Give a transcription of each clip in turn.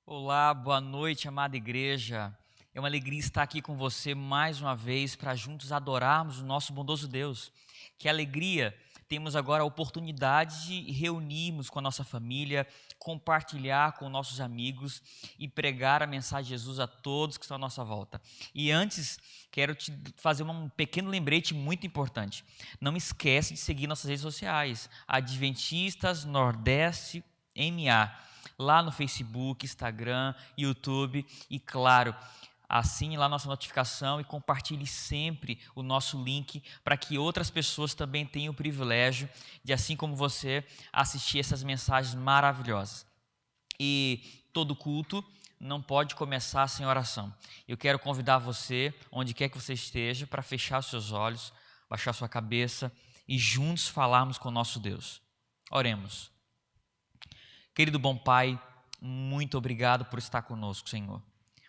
Olá, boa noite, amada igreja. É uma alegria estar aqui com você mais uma vez para juntos adorarmos o nosso bondoso Deus. Que alegria temos agora a oportunidade de reunirmos com a nossa família, compartilhar com nossos amigos e pregar a mensagem de Jesus a todos que estão à nossa volta. E antes, quero te fazer um pequeno lembrete muito importante. Não esquece de seguir nossas redes sociais, Adventistas Nordeste MA. Lá no Facebook, Instagram, YouTube e, claro, assine lá nossa notificação e compartilhe sempre o nosso link para que outras pessoas também tenham o privilégio de, assim como você, assistir essas mensagens maravilhosas. E todo culto não pode começar sem oração. Eu quero convidar você, onde quer que você esteja, para fechar os seus olhos, baixar sua cabeça e juntos falarmos com o nosso Deus. Oremos. Querido bom Pai, muito obrigado por estar conosco, Senhor.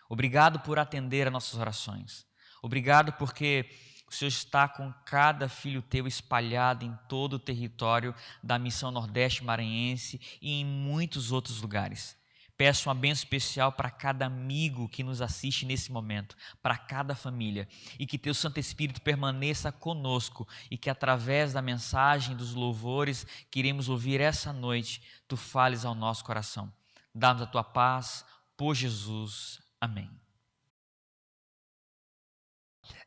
Obrigado por atender a nossas orações. Obrigado porque o Senhor está com cada filho teu espalhado em todo o território da Missão Nordeste Maranhense e em muitos outros lugares. Peço uma bênção especial para cada amigo que nos assiste nesse momento, para cada família, e que teu Santo Espírito permaneça conosco e que através da mensagem, dos louvores que iremos ouvir essa noite, tu fales ao nosso coração. Dá-nos a tua paz, por Jesus. Amém.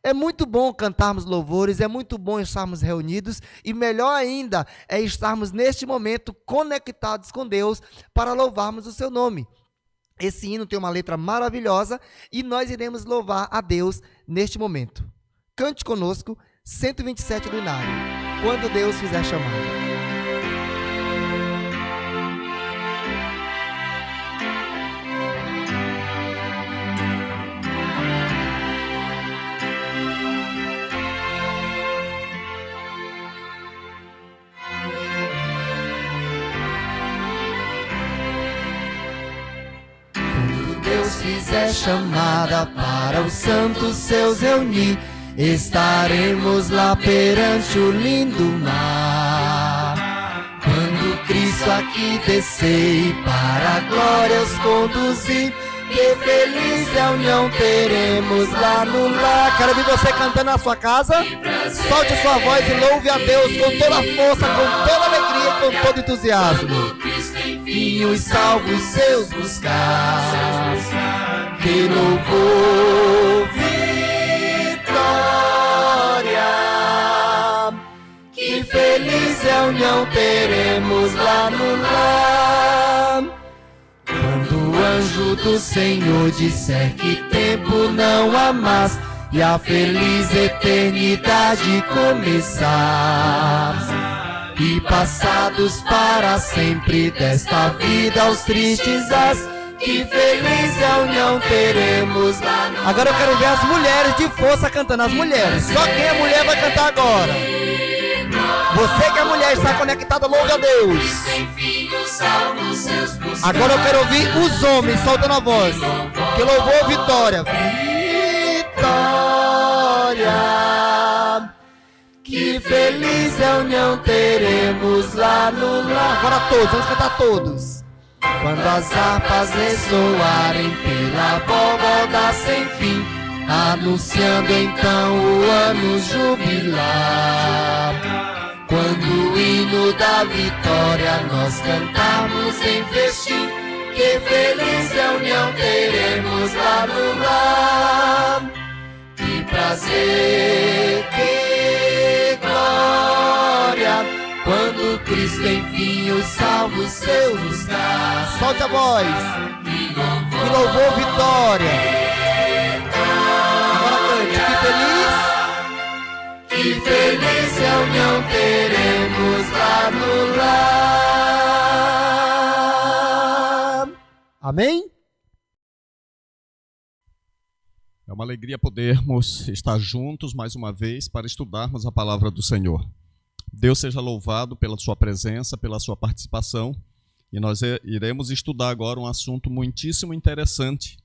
É muito bom cantarmos louvores, é muito bom estarmos reunidos e melhor ainda é estarmos neste momento conectados com Deus para louvarmos o seu nome. Esse hino tem uma letra maravilhosa e nós iremos louvar a Deus neste momento. Cante conosco, 127 do Inário, Quando Deus Fizer Chamada. Fizer chamada para os santos seus reunir, estaremos lá perante o lindo mar. Quando Cristo aqui descer e para a glória os conduzir, que feliz a união teremos lá no lar. Quero ver você cantando na sua casa. Solte sua voz e louve a Deus com toda a força, com toda a alegria, com todo entusiasmo. E os salvos seus buscar, que louvor, vitória, que feliz é a união teremos lá no lar. Quando o anjo do Senhor disser que tempo não há mais e a feliz eternidade começar, e passados para sempre desta vida os tristes as, que feliz a união teremos lá no... Agora eu quero ver as mulheres de força cantando, as mulheres. Só quem é mulher vai cantar agora. Você que é mulher está conectada, louve a Deus. Agora eu quero ouvir os homens soltando a voz. Que louvor, vitória. Vitória. Que feliz a união teremos lá no lar. Agora todos, vamos cantar todos. Quando as harpas ressoarem pela abóbada sem fim, anunciando então o ano jubilar. Quando o hino da vitória nós cantarmos em festim, que feliz a união teremos lá no lar. Que prazer, que glória, quando Cristo enfim os salvos seus buscar. Solte a voz. Que louvor, vitória. Agora cante. Que feliz reunião teremos lá no lar. Amém? É uma alegria podermos estar juntos mais uma vez para estudarmos a palavra do Senhor. Deus seja louvado pela sua presença, pela sua participação. E nós iremos estudar agora um assunto muitíssimo interessante.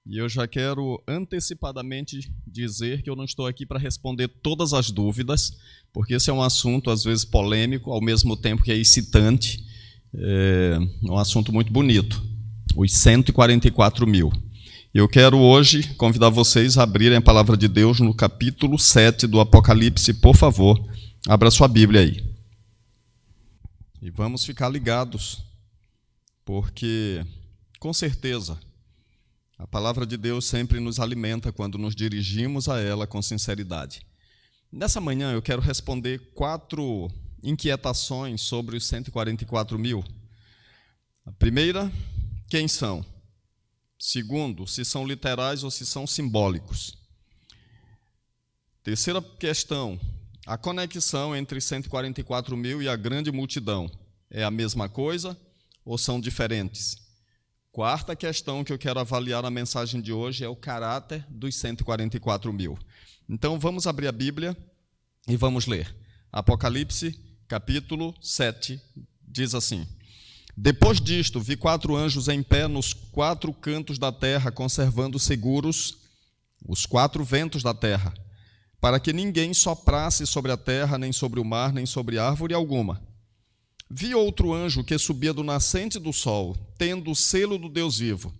E eu já quero antecipadamente dizer que eu não estou aqui para responder todas as dúvidas, porque esse é um assunto às vezes polêmico, ao mesmo tempo que é excitante. É um assunto muito bonito. Os 144 mil. Eu quero hoje convidar vocês a abrirem a palavra de Deus no capítulo 7 do Apocalipse. Por favor, abra sua Bíblia aí. E vamos ficar ligados, porque, com certeza, a palavra de Deus sempre nos alimenta quando nos dirigimos a ela com sinceridade. Nessa manhã eu quero responder 4 inquietações sobre os 144 mil. A primeira, quem são? Segundo, se são literais ou se são simbólicos. Terceira questão, a conexão entre 144 mil e a grande multidão é a mesma coisa ou são diferentes? Quarta questão que eu quero avaliar na mensagem de hoje é o caráter dos 144 mil. Então vamos abrir a Bíblia e vamos ler. Apocalipse, capítulo 7, diz assim: Depois disto, vi 4 anjos em pé nos 4 cantos da terra, conservando seguros os 4 ventos da terra, para que ninguém soprasse sobre a terra, nem sobre o mar, nem sobre árvore alguma. Vi outro anjo que subia do nascente do sol, tendo o selo do Deus vivo,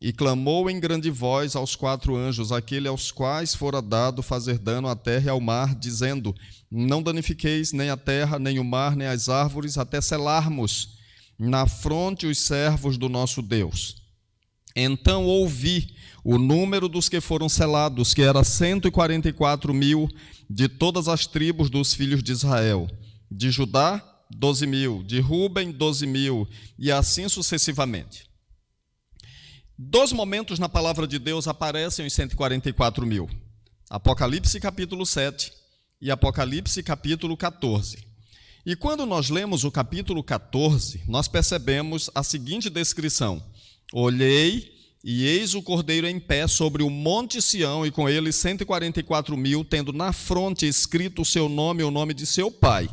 e clamou em grande voz aos 4 anjos, aquele aos quais fora dado fazer dano à terra e ao mar, dizendo: Não danifiqueis nem a terra, nem o mar, nem as árvores, até selarmos na fronte os servos do nosso Deus. Então ouvi o número dos que foram selados, que era 144 mil, de todas as tribos dos filhos de Israel. De Judá, 12 mil, de Ruben, 12 mil, e assim sucessivamente. 2 momentos na palavra de Deus aparecem os 144 mil. Apocalipse capítulo 7 e Apocalipse capítulo 14. E quando nós lemos o capítulo 14, nós percebemos a seguinte descrição: Olhei, e eis o Cordeiro em pé sobre o monte Sião, e com ele 144 mil, tendo na fronte escrito o seu nome e o nome de seu pai.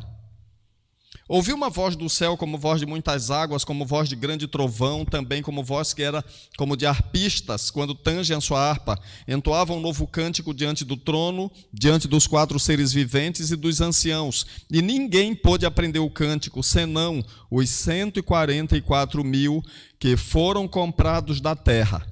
Ouvi uma voz do céu como voz de muitas águas, como voz de grande trovão, também como voz que era como de arpistas, quando tangem a sua harpa, entoavam um novo cântico diante do trono, diante dos 4 seres viventes e dos anciãos. E ninguém pôde aprender o cântico, senão os 144 mil que foram comprados da terra.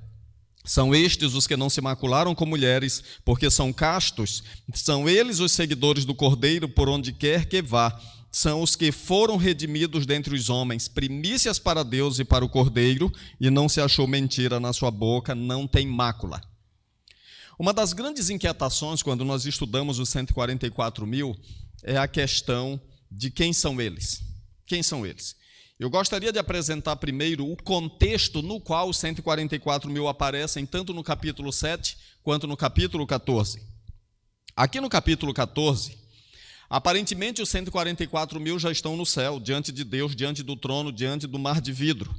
São estes os que não se macularam com mulheres, porque são castos. São eles os seguidores do Cordeiro por onde quer que vá. São os que foram redimidos dentre os homens, primícias para Deus e para o Cordeiro, e não se achou mentira na sua boca, não tem mácula. Uma das grandes inquietações quando nós estudamos os 144 mil é a questão de quem são eles. Quem são eles? Eu gostaria de apresentar primeiro o contexto no qual os 144 mil aparecem, tanto no capítulo 7 quanto no capítulo 14. Aqui no capítulo 14, aparentemente os 144 mil já estão no céu, diante de Deus, diante do trono, diante do mar de vidro.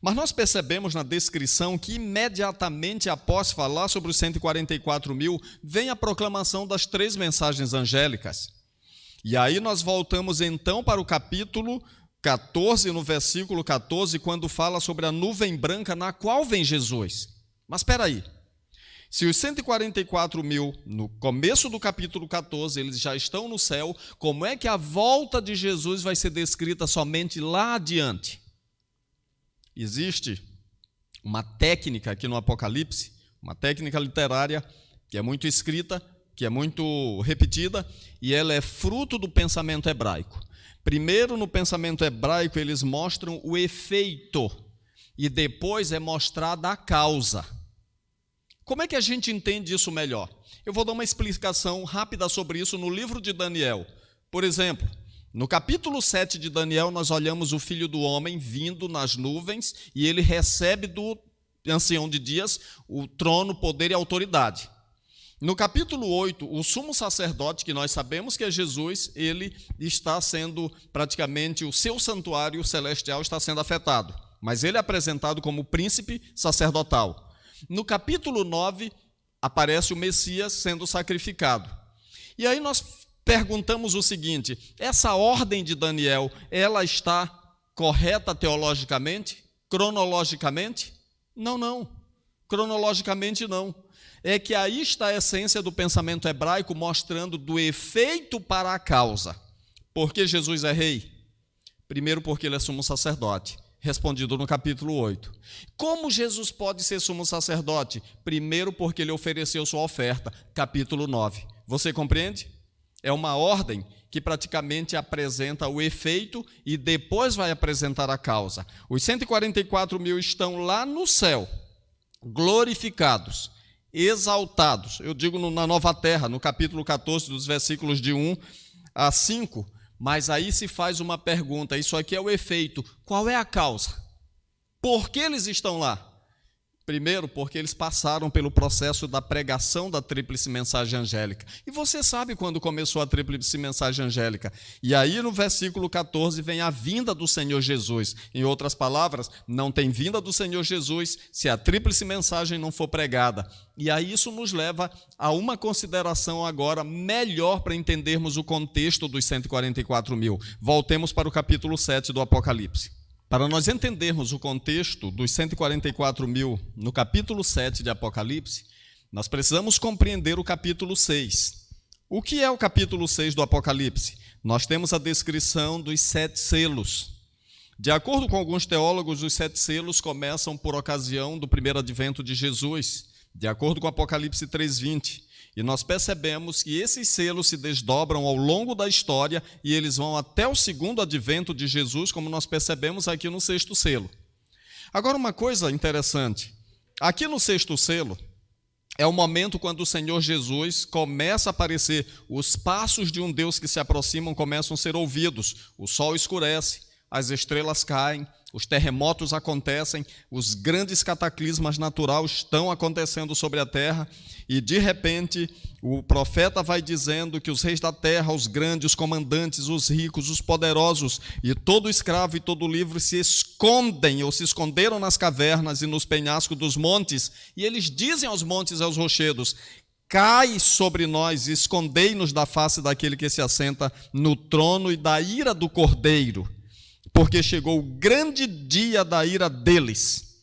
Mas nós percebemos na descrição que imediatamente após falar sobre os 144 mil, vem a proclamação das 3 mensagens angélicas. E aí nós voltamos então para o capítulo 14, no versículo 14, quando fala sobre a nuvem branca na qual vem Jesus. Mas espera aí. Se os 144 mil, no começo do capítulo 14, eles já estão no céu, como é que a volta de Jesus vai ser descrita somente lá adiante? Existe uma técnica aqui no Apocalipse, uma técnica literária, que é muito escrita, que é muito repetida, e ela é fruto do pensamento hebraico. Primeiro, no pensamento hebraico, eles mostram o efeito, e depois é mostrada a causa. Como é que a gente entende isso melhor? Eu vou dar uma explicação rápida sobre isso no livro de Daniel. Por exemplo, No capítulo 7 de Daniel, nós olhamos o Filho do Homem vindo nas nuvens e ele recebe do ancião de dias o trono, poder e autoridade. No capítulo 8, o sumo sacerdote, que nós sabemos que é Jesus, ele está sendo praticamente, o seu santuário celestial está sendo afetado, mas ele é apresentado como príncipe sacerdotal. No capítulo 9, aparece o Messias sendo sacrificado. E aí nós perguntamos o seguinte: essa ordem de Daniel, ela está correta teologicamente? Cronologicamente? Não. Cronologicamente não. É que aí está a essência do pensamento hebraico, mostrando do efeito para a causa. Por que Jesus é rei? Primeiro, porque ele é sumo sacerdote, respondido no capítulo 8. Como Jesus pode ser sumo sacerdote? Primeiro, porque ele ofereceu sua oferta, capítulo 9. Você compreende? É uma ordem que praticamente apresenta o efeito e depois vai apresentar a causa. Os 144 mil estão lá no céu, glorificados, exaltados. Eu digo na nova terra, no capítulo 14, dos versículos de 1 a 5. Mas aí se faz uma pergunta, isso aqui é o efeito. Qual é a causa? Por que eles estão lá? Primeiro, porque eles passaram pelo processo da pregação da tríplice mensagem angélica. E você sabe quando começou a tríplice mensagem angélica. E aí no versículo 14 vem a vinda do Senhor Jesus. Em outras palavras, não tem vinda do Senhor Jesus se a tríplice mensagem não for pregada. E aí isso nos leva a uma consideração agora melhor para entendermos o contexto dos 144 mil. Voltemos para o capítulo 7 do Apocalipse. Para nós entendermos o contexto dos 144 mil no capítulo 7 de Apocalipse, nós precisamos compreender o capítulo 6. O que é o capítulo 6 do Apocalipse? Nós temos a descrição dos 7 selos. De acordo com alguns teólogos, os 7 selos começam por ocasião do primeiro advento de Jesus, de acordo com Apocalipse 3:20. E nós percebemos que esses selos se desdobram ao longo da história e eles vão até o segundo advento de Jesus, como nós percebemos aqui no 6º selo. Agora, uma coisa interessante. Aqui no 6º selo é o momento quando o Senhor Jesus começa a aparecer. Os passos de um Deus que se aproximam começam a ser ouvidos. O sol escurece, as estrelas caem, os terremotos acontecem, os grandes cataclismas naturais estão acontecendo sobre a terra e, de repente, o profeta vai dizendo que os reis da terra, os grandes, os comandantes, os ricos, os poderosos e todo escravo e todo livre se escondem ou se esconderam nas cavernas e nos penhascos dos montes e eles dizem aos montes e aos rochedos: cai sobre nós e escondei-nos da face daquele que se assenta no trono e da ira do Cordeiro. Porque chegou o grande dia da ira deles.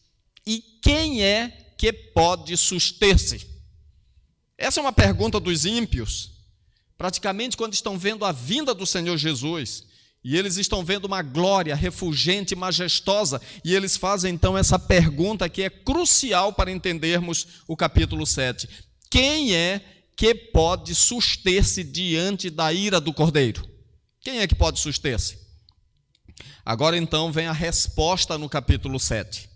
E quem é que pode suster-se? Essa é uma pergunta dos ímpios. Praticamente quando estão vendo a vinda do Senhor Jesus, e eles estão vendo uma glória refulgente, majestosa, e eles fazem então essa pergunta que é crucial para entendermos o capítulo 7. Quem é que pode suster-se diante da ira do Cordeiro? Quem é que pode suster-se? Agora então vem a resposta no capítulo 7.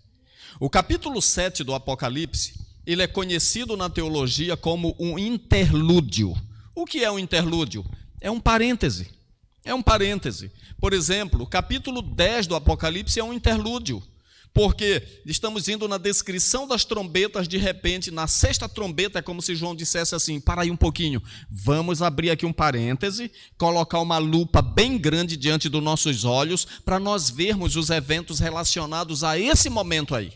O capítulo 7 do Apocalipse, ele é conhecido na teologia como um interlúdio. O que é um interlúdio? É um parêntese. É um parêntese. Por exemplo, o capítulo 10 do Apocalipse é um interlúdio. Porque estamos indo na descrição das trombetas, de repente, na 6ª trombeta, é como se João dissesse assim: para aí um pouquinho, vamos abrir aqui um parêntese, colocar uma lupa bem grande diante dos nossos olhos, para nós vermos os eventos relacionados a esse momento aí.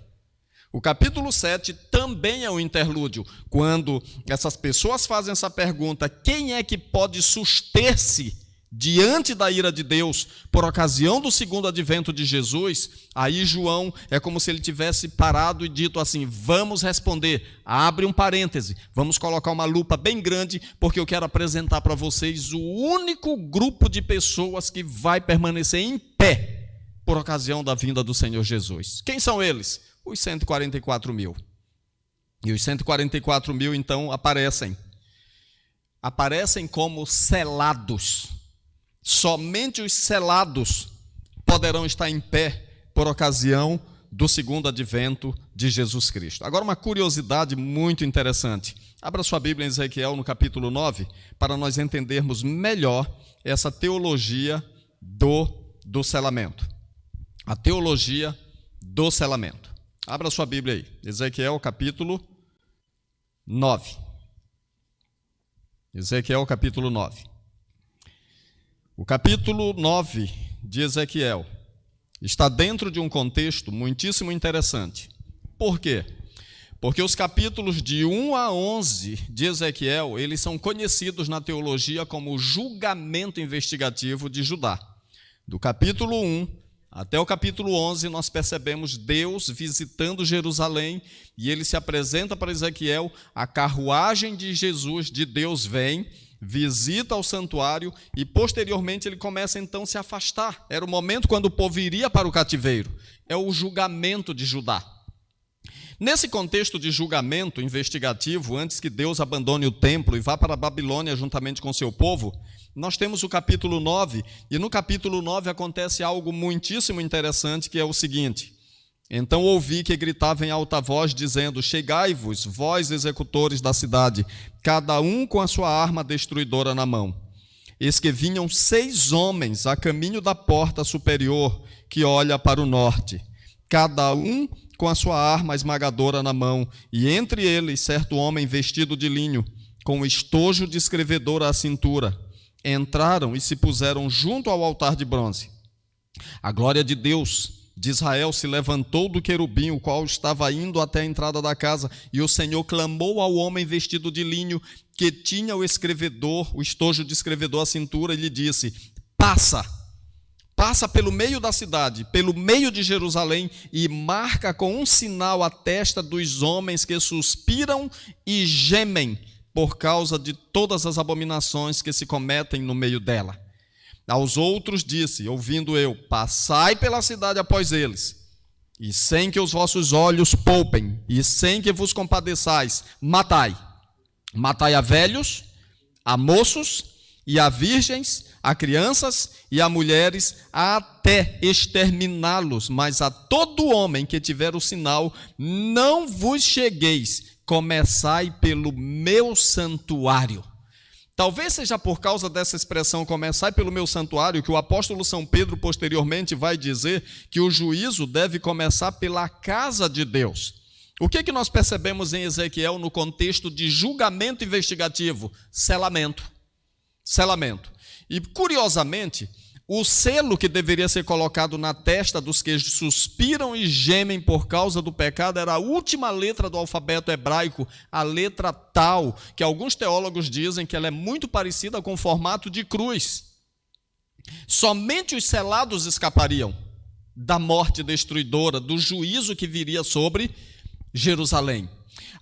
O capítulo 7 também é um interlúdio, quando essas pessoas fazem essa pergunta: quem é que pode suster-se diante da ira de Deus, por ocasião do segundo advento de Jesus? Aí João é como se ele tivesse parado e dito assim: vamos responder, abre um parêntese, vamos colocar uma lupa bem grande, porque eu quero apresentar para vocês o único grupo de pessoas que vai permanecer em pé por ocasião da vinda do Senhor Jesus. Quem são eles? Os 144 mil. E os 144 mil então aparecem como selados. Somente os selados poderão estar em pé por ocasião do segundo advento de Jesus Cristo. Agora, uma curiosidade muito interessante. Abra sua Bíblia em Ezequiel, no capítulo 9, para nós entendermos melhor essa teologia do selamento. A teologia do selamento. Abra sua Bíblia aí. Ezequiel capítulo 9. Ezequiel capítulo 9. O capítulo 9 de Ezequiel está dentro de um contexto muitíssimo interessante. Por quê? Porque os capítulos de 1 a 11 de Ezequiel, eles são conhecidos na teologia como o julgamento investigativo de Judá. Do capítulo 1 até o capítulo 11, nós percebemos Deus visitando Jerusalém, e ele se apresenta para Ezequiel, a carruagem de Jesus, de Deus, vem, visita o santuário, e posteriormente ele começa então a se afastar. Era o momento quando o povo iria para o cativeiro. É o julgamento de Judá. Nesse contexto de julgamento investigativo, antes que Deus abandone o templo e vá para a Babilônia juntamente com seu povo, nós temos o capítulo 9, e no capítulo 9 acontece algo muitíssimo interessante, que é o seguinte: então ouvi que gritava em alta voz, dizendo: chegai-vos, vós executores da cidade, cada um com a sua arma destruidora na mão. Eis que vinham 6 homens a caminho da porta superior, que olha para o norte, cada um com a sua arma esmagadora na mão, e entre eles certo homem vestido de linho, com estojo de escrevedor à cintura. Entraram e se puseram junto ao altar de bronze. A glória de Deus de Israel se levantou do querubim, o qual estava indo até a entrada da casa, e o Senhor clamou ao homem vestido de linho, que tinha o estojo de escrevedor à cintura, e lhe disse: passa pelo meio da cidade, pelo meio de Jerusalém, e marca com um sinal a testa dos homens que suspiram e gemem por causa de todas as abominações que se cometem no meio dela. Aos outros disse, ouvindo eu: passai pela cidade após eles, e sem que os vossos olhos poupem, e sem que vos compadeçais, matai a velhos, a moços, e a virgens, a crianças e a mulheres, até exterminá-los. Mas a todo homem que tiver o sinal, não vos chegueis, começai pelo meu santuário. Talvez seja por causa dessa expressão, começai pelo meu santuário, que o apóstolo São Pedro posteriormente vai dizer que o juízo deve começar pela casa de Deus. O que nós percebemos em Ezequiel no contexto de julgamento investigativo? Selamento. E, curiosamente, o selo que deveria ser colocado na testa dos que suspiram e gemem por causa do pecado era a última letra do alfabeto hebraico, a letra Tau, que alguns teólogos dizem que ela é muito parecida com o formato de cruz. Somente os selados escapariam da morte destruidora, do juízo que viria sobre Jerusalém.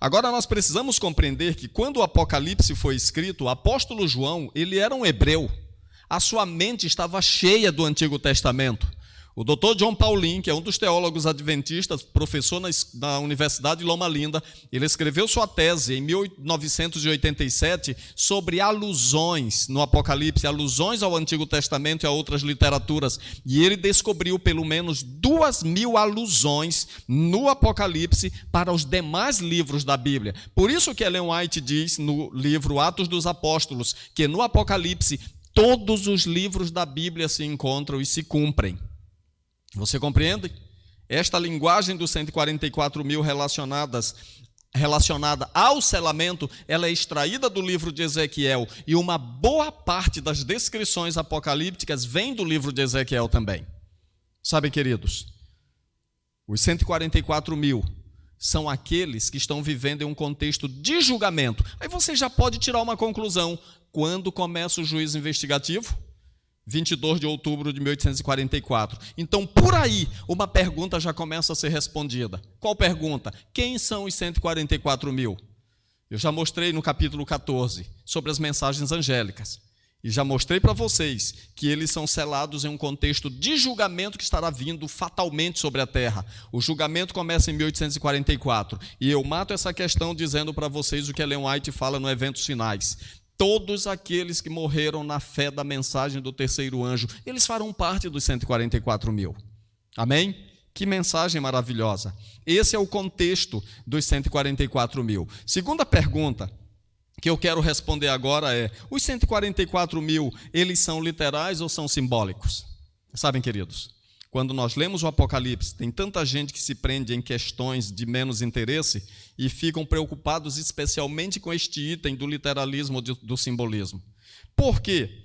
Agora nós precisamos compreender que quando o Apocalipse foi escrito, o apóstolo João, ele era um hebreu. A sua mente estava cheia do Antigo Testamento. O Dr. John Paulin, que é um dos teólogos adventistas, professor na Universidade de Loma Linda, ele escreveu sua tese em 1987 sobre alusões no Apocalipse, alusões ao Antigo Testamento e a outras literaturas. E ele descobriu pelo menos 2.000 alusões no Apocalipse para os demais livros da Bíblia. Por isso que Ellen White diz no livro Atos dos Apóstolos que no Apocalipse todos os livros da Bíblia se encontram e se cumprem. Você compreende? Esta linguagem dos 144.000 relacionada ao selamento, ela é extraída do livro de Ezequiel, e uma boa parte das descrições apocalípticas vem do livro de Ezequiel também. Sabem, queridos, os 144.000 são aqueles que estão vivendo em um contexto de julgamento. Aí você já pode tirar uma conclusão. Quando começa o juízo investigativo? 22 de outubro de 1844. Então, por aí, uma pergunta já começa a ser respondida. Qual pergunta? Quem são os 144.000? Eu já mostrei no capítulo 14 sobre as mensagens angélicas. E já mostrei para vocês que eles são selados em um contexto de julgamento que estará vindo fatalmente sobre a terra. O julgamento começa em 1844. E eu mato essa questão dizendo para vocês o que Ellen White fala no Eventos Finais. Todos aqueles que morreram na fé da mensagem do terceiro anjo, eles farão parte dos 144.000. Amém? Que mensagem maravilhosa. Esse é o contexto dos 144.000. Segunda pergunta que eu quero responder agora é: os 144 mil, eles são literais ou são simbólicos? Sabem, queridos, quando nós lemos o Apocalipse, tem tanta gente que se prende em questões de menos interesse e ficam preocupados especialmente com este item do literalismo, do simbolismo. Por quê?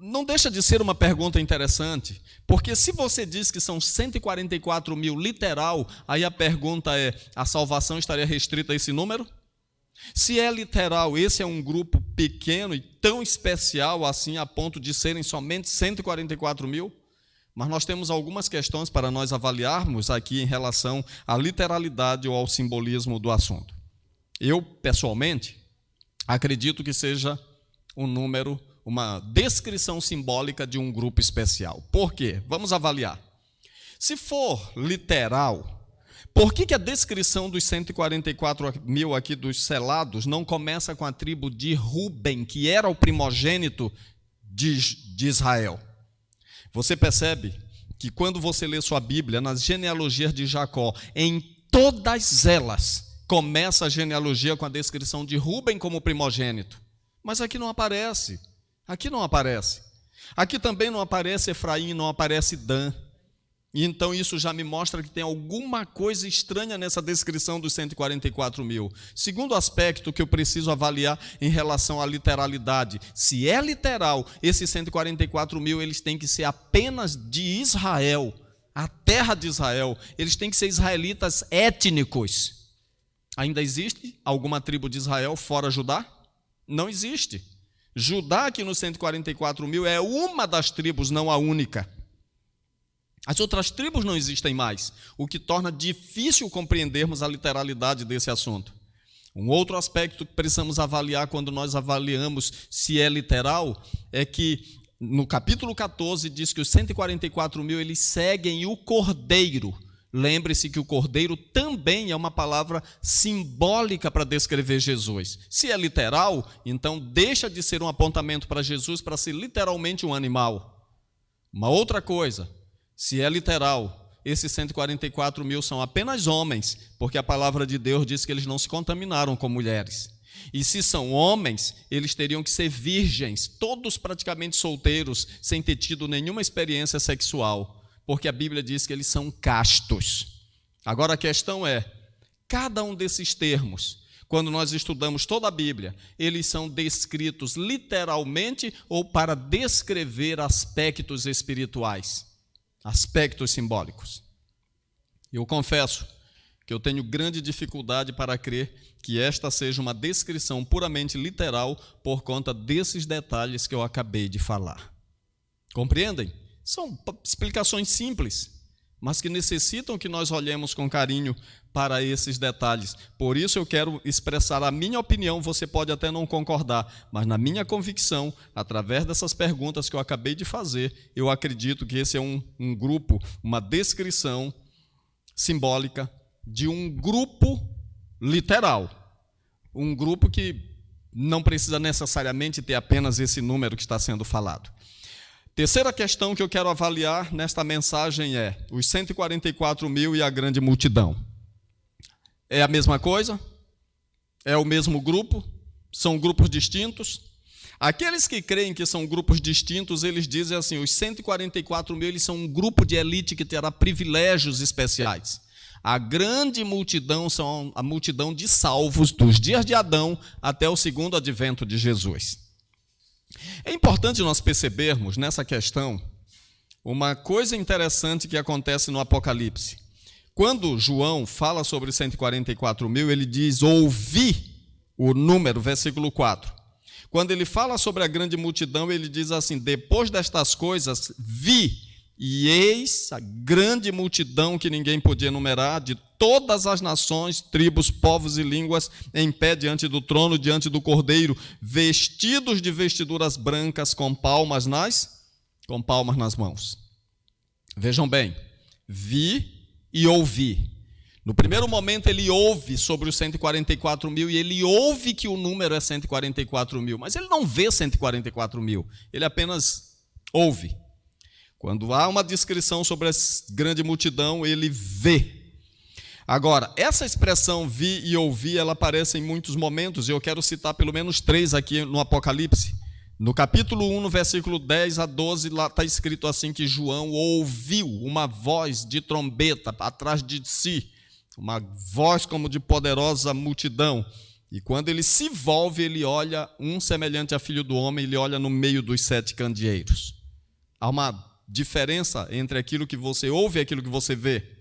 Não deixa de ser uma pergunta interessante, porque se você diz que são 144 mil literal, aí a pergunta é: a salvação estaria restrita a esse número? Se é literal, esse é um grupo pequeno e tão especial assim, a ponto de serem somente 144 mil? Mas nós temos algumas questões para nós avaliarmos aqui em relação à literalidade ou ao simbolismo do assunto. Eu, pessoalmente, acredito que seja um número, uma descrição simbólica de um grupo especial. Por quê? Vamos avaliar. Se for literal, por que a descrição dos 144 mil aqui dos selados não começa com a tribo de Ruben, que era o primogênito de Israel? Você percebe que quando você lê sua Bíblia, nas genealogias de Jacó, em todas elas, começa a genealogia com a descrição de Ruben como primogênito. Mas aqui não aparece. Aqui não aparece. Aqui também não aparece Efraim, não aparece Dan. E então isso já me mostra que tem alguma coisa estranha nessa descrição dos 144 mil. Segundo aspecto que eu preciso avaliar em relação à literalidade: se é literal, esses 144 mil eles têm que ser apenas de Israel, a terra de Israel. Eles têm que ser israelitas étnicos. Ainda existe alguma tribo de Israel fora Judá? Não existe. Judá aqui nos 144 mil é uma das tribos, não a única. As outras tribos não existem mais, o que torna difícil compreendermos a literalidade desse assunto. Um outro aspecto que precisamos avaliar quando nós avaliamos se é literal é que no capítulo 14 diz que os 144 mil eles seguem o Cordeiro. Lembre-se que o Cordeiro também é uma palavra simbólica para descrever Jesus. Se é literal, então deixa de ser um apontamento para Jesus para ser literalmente um animal. Uma outra coisa: se é literal, esses 144 mil são apenas homens, porque a palavra de Deus diz que eles não se contaminaram com mulheres. E se são homens, eles teriam que ser virgens, todos praticamente solteiros, sem ter tido nenhuma experiência sexual, porque a Bíblia diz que eles são castos. Agora a questão é: cada um desses termos, quando nós estudamos toda a Bíblia, eles são descritos literalmente ou para descrever aspectos espirituais? Aspectos simbólicos. Eu confesso que eu tenho grande dificuldade para crer que esta seja uma descrição puramente literal por conta desses detalhes que eu acabei de falar. Compreendem? São explicações simples, mas que necessitam que nós olhemos com carinho para esses detalhes. Por isso eu quero expressar a minha opinião. Você pode até não concordar, mas na minha convicção, através dessas perguntas que eu acabei de fazer, eu acredito que esse é um grupo, uma descrição simbólica de um grupo literal. Um grupo que não precisa necessariamente ter apenas esse número que está sendo falado. Terceira questão que eu quero avaliar nesta mensagem é: os 144 mil e a grande multidão. É a mesma coisa? É o mesmo grupo? São grupos distintos? Aqueles que creem que são grupos distintos, eles dizem assim: os 144 mil eles são um grupo de elite que terá privilégios especiais. A grande multidão são a multidão de salvos dos dias de Adão até o segundo advento de Jesus. É importante nós percebermos nessa questão uma coisa interessante que acontece no Apocalipse. Quando João fala sobre 144 mil, ele diz: ouvi o número, versículo 4. Quando ele fala sobre a grande multidão, ele diz assim: depois destas coisas, vi, e eis a grande multidão que ninguém podia enumerar, de todas as nações, tribos, povos e línguas, em pé diante do trono, diante do Cordeiro, vestidos de vestiduras brancas, com palmas nas mãos. Vejam bem, vi e ouvi. No primeiro momento ele ouve sobre os 144 mil e ele ouve que o número é 144 mil, mas ele não vê 144 mil, ele apenas ouve. Quando há uma descrição sobre a grande multidão, ele vê. Agora, essa expressão vi e ouvi, ela aparece em muitos momentos, e eu quero citar pelo menos 3 aqui no Apocalipse. No capítulo 1, no versículo 10 a 12, lá está escrito assim que João ouviu uma voz de trombeta atrás de si, uma voz como de poderosa multidão. E quando ele se volve, ele olha um semelhante a filho do homem, ele olha no meio dos 7 candeeiros. Há uma diferença entre aquilo que você ouve e aquilo que você vê.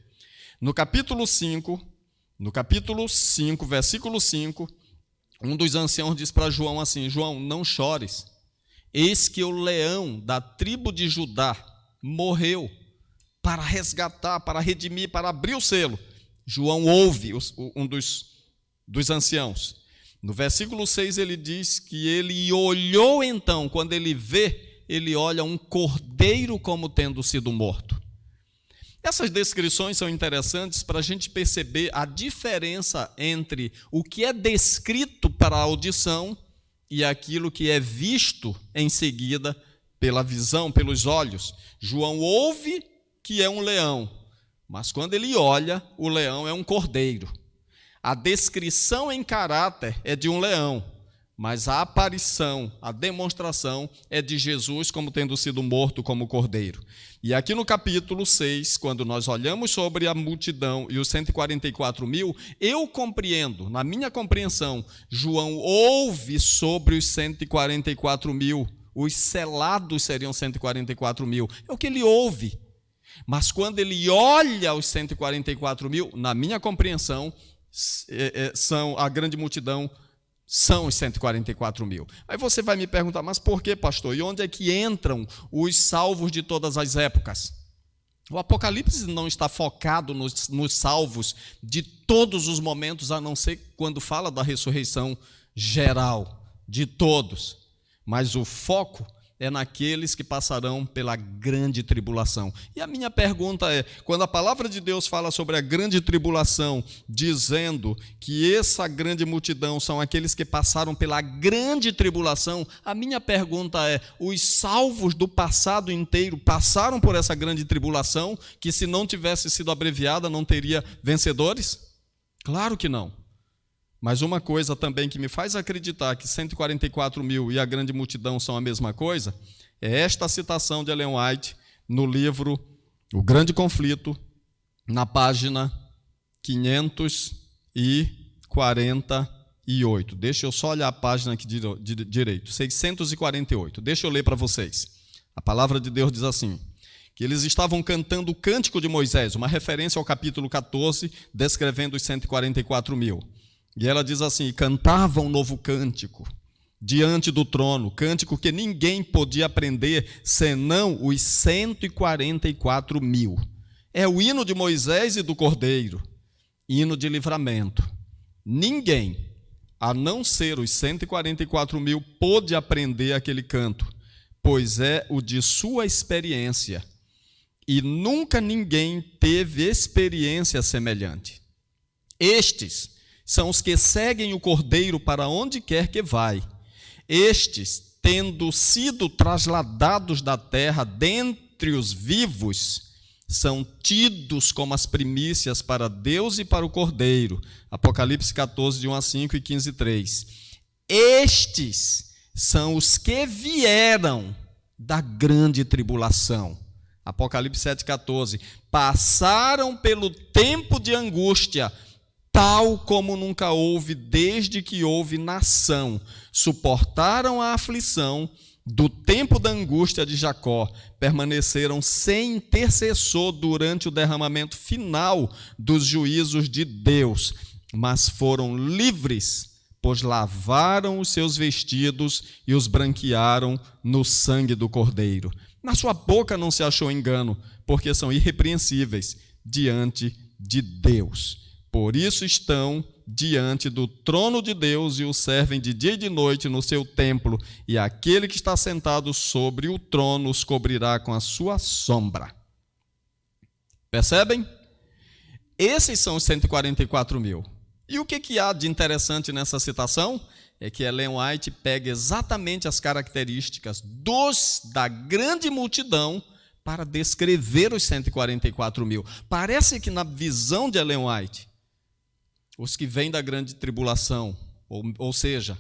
No capítulo 5, versículo 5, um dos anciãos diz para João assim: João, não chores. Eis que o leão da tribo de Judá morreu para resgatar, para redimir, para abrir o selo. João ouve um dos anciãos. No versículo 6 ele diz que ele olhou então, quando ele vê, ele olha um cordeiro como tendo sido morto. Essas descrições são interessantes para a gente perceber a diferença entre o que é descrito para a audição e aquilo que é visto em seguida pela visão, pelos olhos. João ouve que é um leão, mas quando ele olha, o leão é um cordeiro. A descrição em caráter é de um leão, mas a aparição, a demonstração é de Jesus como tendo sido morto como cordeiro. E aqui no capítulo 6, quando nós olhamos sobre a multidão e os 144.000, eu compreendo, na minha compreensão, João ouve sobre os 144.000, os selados seriam 144.000, é o que ele ouve. Mas quando ele olha os 144.000, na minha compreensão, são a grande multidão, são os 144.000. Aí você vai me perguntar, mas por que, pastor? E onde é que entram os salvos de todas as épocas? O Apocalipse não está focado nos salvos de todos os momentos, a não ser quando fala da ressurreição geral, de todos. Mas o foco é naqueles que passarão pela grande tribulação. E a minha pergunta é, quando a palavra de Deus fala sobre a grande tribulação, dizendo que essa grande multidão são aqueles que passaram pela grande tribulação, a minha pergunta é, os salvos do passado inteiro passaram por essa grande tribulação, que se não tivesse sido abreviada não teria vencedores? Claro que não. Mas uma coisa também que me faz acreditar que 144.000 e a grande multidão são a mesma coisa, é esta citação de Ellen White no livro O Grande Conflito, na página 548. Deixa eu só olhar a página aqui direito, 648. Deixa eu ler para vocês. A palavra de Deus diz assim, que eles estavam cantando o Cântico de Moisés, uma referência ao capítulo 14, descrevendo os 144.000. E ela diz assim, cantavam um novo cântico diante do trono, cântico que ninguém podia aprender, senão os 144.000. É o hino de Moisés e do Cordeiro, hino de livramento. Ninguém, a não ser os 144.000, pôde aprender aquele canto, pois é o de sua experiência. E nunca ninguém teve experiência semelhante. Estes são os que seguem o Cordeiro para onde quer que vai. Estes, tendo sido trasladados da terra dentre os vivos, são tidos como as primícias para Deus e para o Cordeiro. Apocalipse 14, de 1 a 5 e 15, 3. Estes são os que vieram da grande tribulação. Apocalipse 7, 14. Passaram pelo tempo de angústia, tal como nunca houve desde que houve nação. Suportaram a aflição do tempo da angústia de Jacó, permaneceram sem intercessor durante o derramamento final dos juízos de Deus, mas foram livres, pois lavaram os seus vestidos e os branquearam no sangue do Cordeiro. Na sua boca não se achou engano, porque são irrepreensíveis diante de Deus. Por isso estão diante do trono de Deus e o servem de dia e de noite no seu templo, e aquele que está sentado sobre o trono os cobrirá com a sua sombra. Percebem? Esses são os 144.000. E o que há de interessante nessa citação? É que Ellen White pega exatamente as características da grande multidão para descrever os 144.000. Parece que na visão de Ellen White, os que vêm da grande tribulação, ou seja,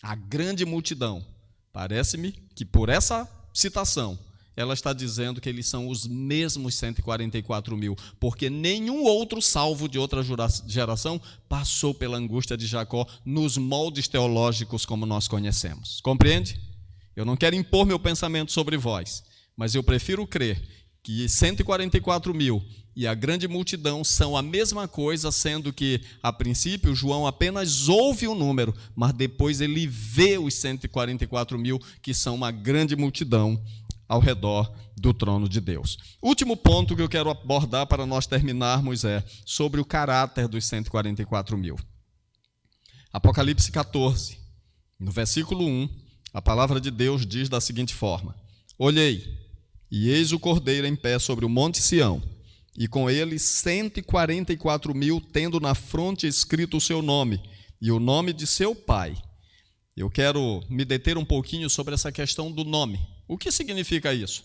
a grande multidão. Parece-me que por essa citação, ela está dizendo que eles são os mesmos 144 mil, porque nenhum outro salvo de outra geração passou pela angústia de Jacó nos moldes teológicos como nós conhecemos. Compreende? Eu não quero impor meu pensamento sobre vós, mas eu prefiro crer que 144 mil e a grande multidão são a mesma coisa, sendo que, a princípio, João apenas ouve o número, mas depois ele vê os 144 mil, que são uma grande multidão ao redor do trono de Deus. Último ponto que eu quero abordar para nós terminarmos é sobre o caráter dos 144 mil. Apocalipse 14, no versículo 1, a palavra de Deus diz da seguinte forma: Olhei, e eis o Cordeiro em pé sobre o monte Sião, e com ele 144 mil, tendo na fronte escrito o seu nome e o nome de seu pai. Eu quero me deter um pouquinho sobre essa questão do nome. O que significa isso?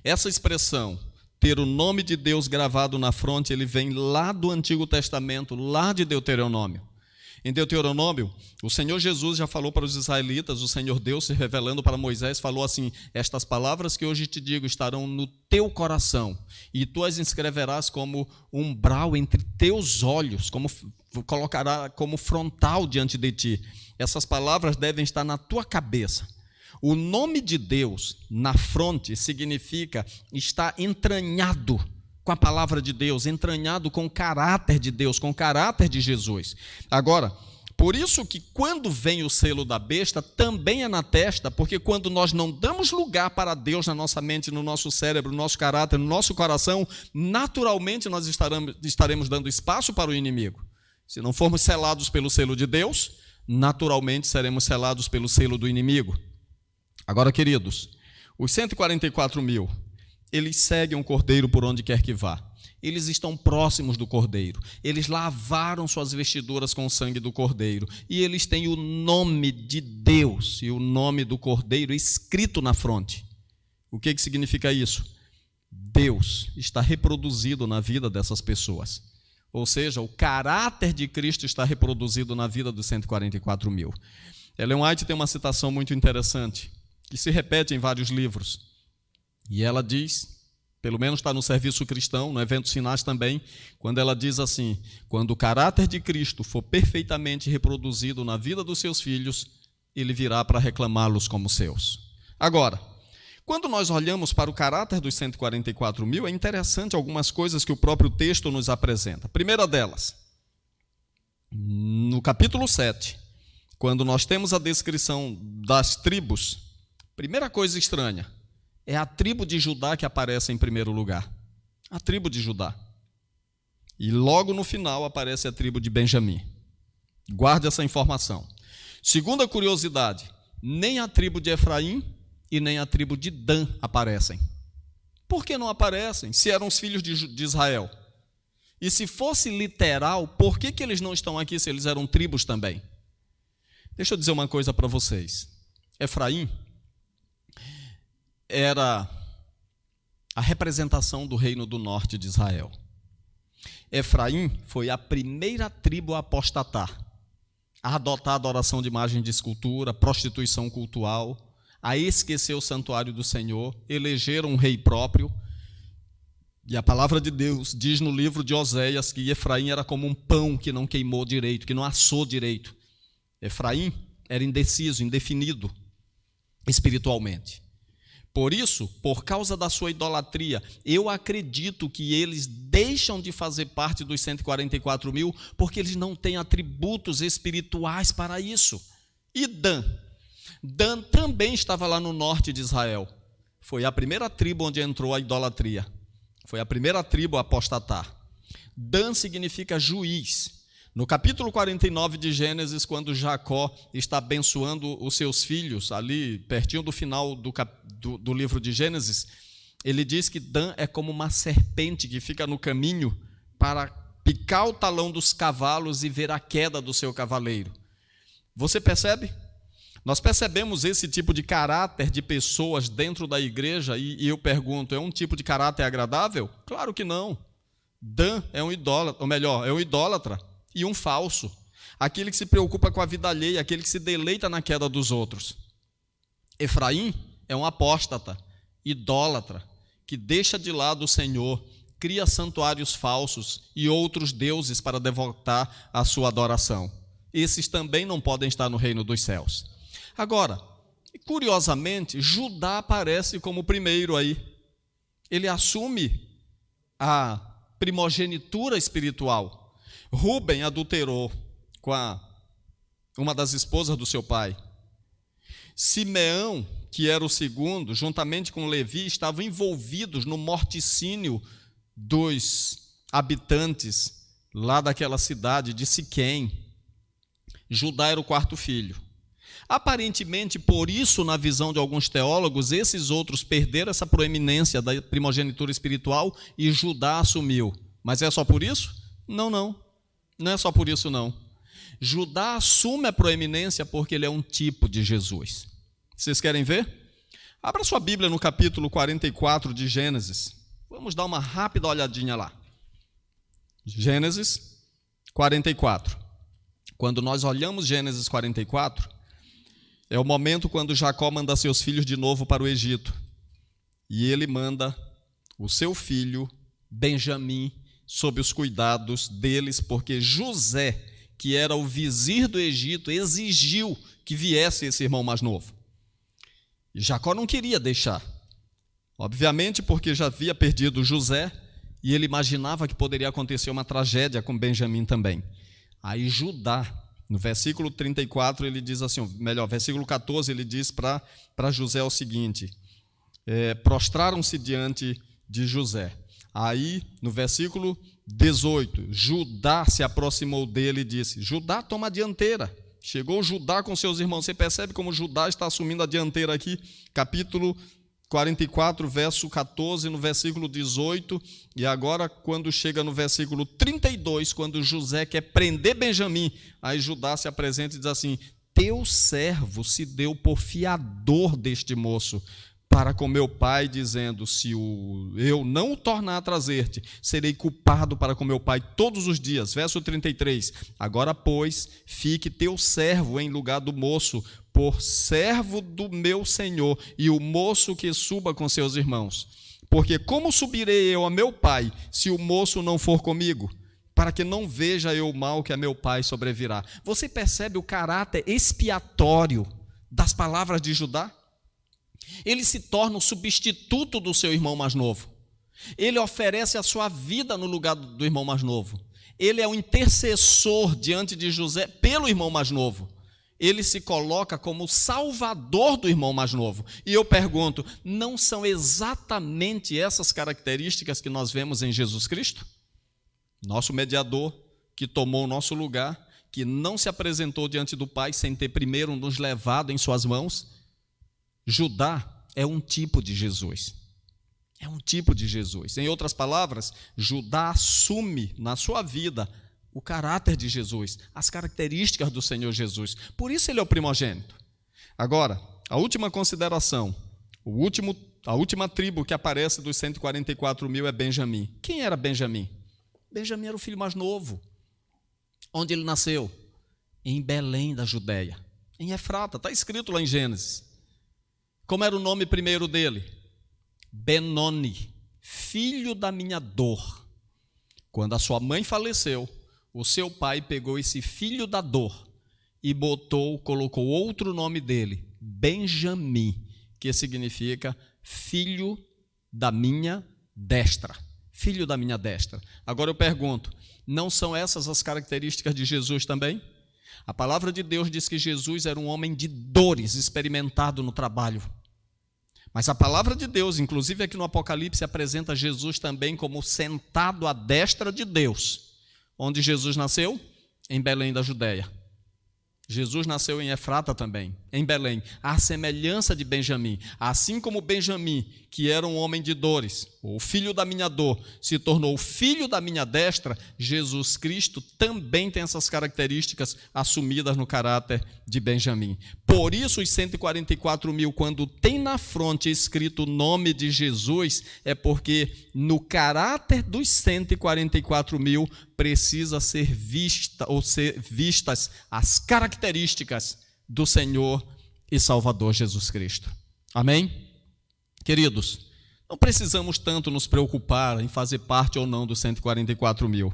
Essa expressão, ter o nome de Deus gravado na fronte, ele vem lá do Antigo Testamento, lá de Deuteronômio. Em Deuteronômio, o Senhor Jesus já falou para os israelitas, o Senhor Deus se revelando para Moisés, falou assim: estas palavras que hoje te digo estarão no teu coração, e tu as inscreverás como umbral entre teus olhos, como colocará como frontal diante de ti. Essas palavras devem estar na tua cabeça. O nome de Deus na fronte significa estar entranhado com a palavra de Deus, entranhado com o caráter de Deus, com o caráter de Jesus. Agora, por isso que quando vem o selo da besta, também é na testa, porque quando nós não damos lugar para Deus na nossa mente, no nosso cérebro, no nosso caráter, no nosso coração, naturalmente nós estaremos dando espaço para o inimigo. Se não formos selados pelo selo de Deus, naturalmente seremos selados pelo selo do inimigo. Agora, queridos, os 144 mil, eles seguem o Cordeiro por onde quer que vá. Eles estão próximos do Cordeiro. Eles lavaram suas vestiduras com o sangue do Cordeiro. E eles têm o nome de Deus e o nome do Cordeiro escrito na fronte. O que significa isso? Deus está reproduzido na vida dessas pessoas. Ou seja, o caráter de Cristo está reproduzido na vida dos 144 mil. Ellen White tem uma citação muito interessante, que se repete em vários livros. E ela diz, pelo menos está no Serviço Cristão, no Evento Sinais também, quando ela diz assim: quando o caráter de Cristo for perfeitamente reproduzido na vida dos seus filhos, ele virá para reclamá-los como seus. Agora, quando nós olhamos para o caráter dos 144 mil, é interessante algumas coisas que o próprio texto nos apresenta. A primeira delas, no capítulo 7, quando nós temos a descrição das tribos, primeira coisa estranha, é a tribo de Judá que aparece em primeiro lugar. A tribo de Judá. E logo no final aparece a tribo de Benjamim. Guarde essa informação. Segunda curiosidade, nem a tribo de Efraim e nem a tribo de Dan aparecem. Por que não aparecem, se eram os filhos de Israel? E se fosse literal, por que eles não estão aqui se eles eram tribos também? Deixa eu dizer uma coisa para vocês. Efraim era a representação do reino do norte de Israel. Efraim foi a primeira tribo a apostatar, a adotar a adoração de imagem de escultura, prostituição cultural, a esquecer o santuário do Senhor, elegeram um rei próprio. E a palavra de Deus diz no livro de Oséias que Efraim era como um pão que não queimou direito, que não assou direito. Efraim era indeciso, indefinido espiritualmente. Por isso, por causa da sua idolatria, eu acredito que eles deixam de fazer parte dos 144 mil, porque eles não têm atributos espirituais para isso. E Dan? Dan também estava lá no norte de Israel. Foi a primeira tribo onde entrou a idolatria. Foi a primeira tribo a apostatar. Dan significa juiz. No capítulo 49 de Gênesis, quando Jacó está abençoando os seus filhos, ali pertinho do final do livro de Gênesis, ele diz que Dan é como uma serpente que fica no caminho para picar o talão dos cavalos e ver a queda do seu cavaleiro. Você percebe? Nós percebemos esse tipo de caráter de pessoas dentro da igreja e eu pergunto, é um tipo de caráter agradável? Claro que não. Dan é um idólatra, ou melhor, é um idólatra. e um falso, aquele que se preocupa com a vida alheia, aquele que se deleita na queda dos outros. Efraim é um apóstata, idólatra, que deixa de lado o Senhor, cria santuários falsos e outros deuses para devotar a sua adoração. Esses também não podem estar no reino dos céus. Agora, curiosamente, Judá aparece como o primeiro aí. Ele assume a primogenitura espiritual. Rúben adulterou com uma das esposas do seu pai. Simeão, que era o segundo, juntamente com Levi, estavam envolvidos no morticínio dos habitantes lá daquela cidade de Siquém. Judá era o quarto filho. Aparentemente, por isso, na visão de alguns teólogos, esses outros perderam essa proeminência da primogenitura espiritual e Judá assumiu. Mas é só por isso? Não, não. Não é só por isso, não. Judá assume a proeminência porque ele é um tipo de Jesus. Vocês querem ver? Abra sua Bíblia no capítulo 44 de Gênesis. Vamos dar uma rápida olhadinha lá. Gênesis 44. Quando nós olhamos Gênesis 44, é o momento quando Jacó manda seus filhos de novo para o Egito. E ele manda o seu filho, Benjamim, sob os cuidados deles, porque José, que era o vizir do Egito, exigiu que viesse esse irmão mais novo. E Jacó não queria deixar. Obviamente porque já havia perdido José e ele imaginava que poderia acontecer uma tragédia com Benjamim também. Aí Judá, no versículo 34, ele diz assim, versículo 14, ele diz para José o seguinte, prostraram-se diante de José. Aí, no versículo 18, Judá se aproximou dele e disse, Judá, toma a dianteira. Chegou Judá com seus irmãos. Você percebe como Judá está assumindo a dianteira aqui? Capítulo 44, verso 14, no versículo 18, e agora quando chega no versículo 32, quando José quer prender Benjamim, aí Judá se apresenta e diz assim, teu servo se deu por fiador deste moço, para com meu pai, dizendo, se eu não o tornar a trazer-te, serei culpado para com meu pai todos os dias. Verso 33, agora, pois, fique teu servo em lugar do moço, por servo do meu senhor, e o moço que suba com seus irmãos. Porque como subirei eu a meu pai, se o moço não for comigo? Para que não veja eu o mal que a meu pai sobrevirá. Você percebe o caráter expiatório das palavras de Judá? Ele se torna o substituto do seu irmão mais novo. Ele oferece a sua vida no lugar do irmão mais novo. Ele é o intercessor diante de José pelo irmão mais novo. Ele se coloca como o salvador do irmão mais novo. E eu pergunto, não são exatamente essas características que nós vemos em Jesus Cristo? Nosso mediador, que tomou o nosso lugar, que não se apresentou diante do Pai sem ter primeiro nos levado em suas mãos. Judá é um tipo de Jesus. É um tipo de Jesus. Em outras palavras, Judá assume na sua vida o caráter de Jesus, as características do Senhor Jesus. Por isso ele é o primogênito. Agora, a última consideração, a última tribo que aparece dos 144 mil é Benjamim. Quem era Benjamim? Benjamim era o filho mais novo. Onde ele nasceu? Em Belém da Judéia, em Efrata, está escrito lá em Gênesis. Como era o nome primeiro dele? Benoni, filho da minha dor. Quando a sua mãe faleceu, o seu pai pegou esse filho da dor e colocou outro nome dele, Benjamim, que significa filho da minha destra. Filho da minha destra. Agora eu pergunto, não são essas as características de Jesus também? A palavra de Deus diz que Jesus era um homem de dores, experimentado no trabalho. Mas a palavra de Deus, inclusive aqui no Apocalipse, apresenta Jesus também como sentado à destra de Deus. Onde Jesus nasceu? Em Belém da Judéia. Jesus nasceu em Efrata também, em Belém, à semelhança de Benjamim. Assim como Benjamim, que era um homem de dores, o filho da minha dor, se tornou o filho da minha destra, Jesus Cristo também tem essas características assumidas no caráter de Benjamim. Por isso, os 144 mil, quando tem na fronte escrito o nome de Jesus, é porque no caráter dos 144 mil precisa ser vistas as características do Senhor e Salvador Jesus Cristo. Amém? Queridos, não precisamos tanto nos preocupar em fazer parte ou não dos 144 mil.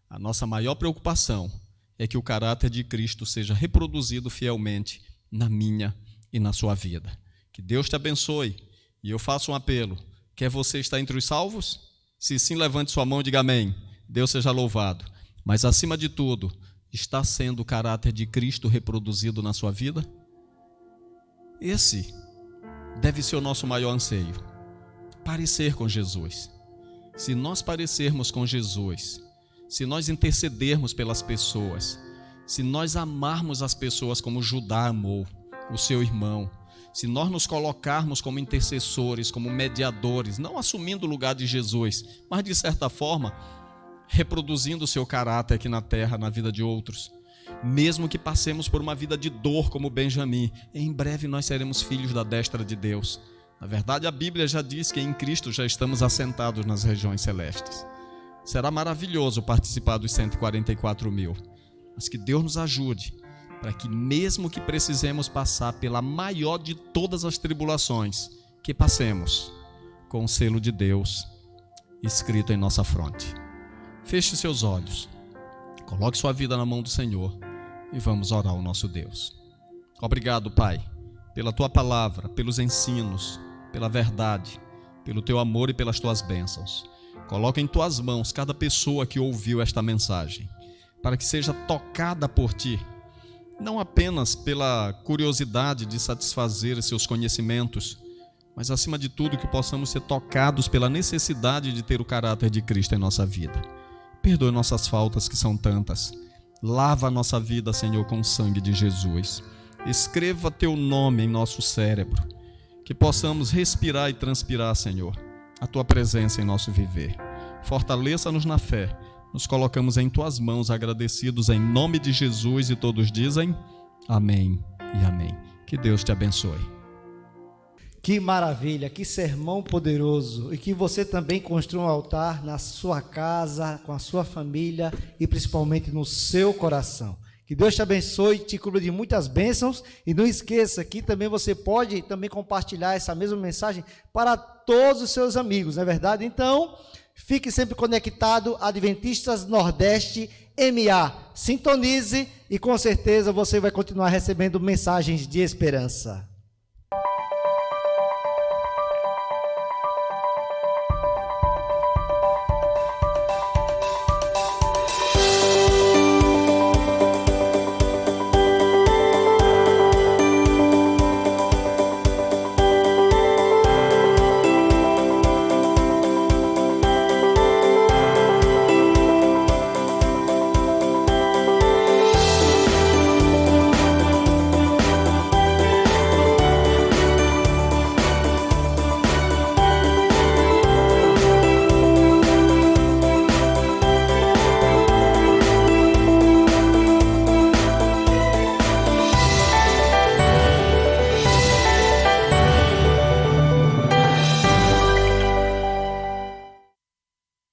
A nossa maior preocupação é que o caráter de Cristo seja reproduzido fielmente na minha e na sua vida. Que Deus te abençoe. E eu faço um apelo. Quer você estar entre os salvos? Se sim, levante sua mão e diga amém. Deus seja louvado. Mas acima de tudo, está sendo o caráter de Cristo reproduzido na sua vida? Esse deve ser o nosso maior anseio. Parecer com Jesus. Se nós parecermos com Jesus, se nós intercedermos pelas pessoas, se nós amarmos as pessoas como Judá amou o seu irmão, se nós nos colocarmos como intercessores, como mediadores, não assumindo o lugar de Jesus, mas de certa forma reproduzindo o seu caráter aqui na terra, na vida de outros, mesmo que passemos por uma vida de dor como Benjamim, em breve nós seremos filhos da destra de Deus. Na verdade, a Bíblia já diz que em Cristo já estamos assentados nas regiões celestes. Será maravilhoso participar dos 144 mil, mas que Deus nos ajude para que, mesmo que precisemos passar pela maior de todas as tribulações, que passemos com o selo de Deus escrito em nossa fronte. Feche seus olhos, coloque sua vida na mão do Senhor e vamos orar ao nosso Deus. Obrigado, Pai, pela Tua palavra, pelos ensinos, pela verdade, pelo Teu amor e pelas Tuas bênçãos. Coloca em Tuas mãos cada pessoa que ouviu esta mensagem, para que seja tocada por Ti, não apenas pela curiosidade de satisfazer seus conhecimentos, mas acima de tudo que possamos ser tocados pela necessidade de ter o caráter de Cristo em nossa vida. Perdoe nossas faltas, que são tantas. Lava a nossa vida, Senhor, com o sangue de Jesus. Escreva Teu nome em nosso cérebro, que possamos respirar e transpirar, Senhor, a Tua presença em nosso viver. Fortaleça-nos na fé. Nos colocamos em Tuas mãos, agradecidos em nome de Jesus, e todos dizem amém e amém. Que Deus te abençoe. Que maravilha, que sermão poderoso, e que você também construa um altar na sua casa, com a sua família e principalmente no seu coração. Que Deus te abençoe, te cubra de muitas bênçãos, e não esqueça que também você pode também compartilhar essa mesma mensagem para todos os seus amigos, não é verdade? Então, fique sempre conectado, Adventistas Nordeste MA, sintonize e com certeza você vai continuar recebendo mensagens de esperança.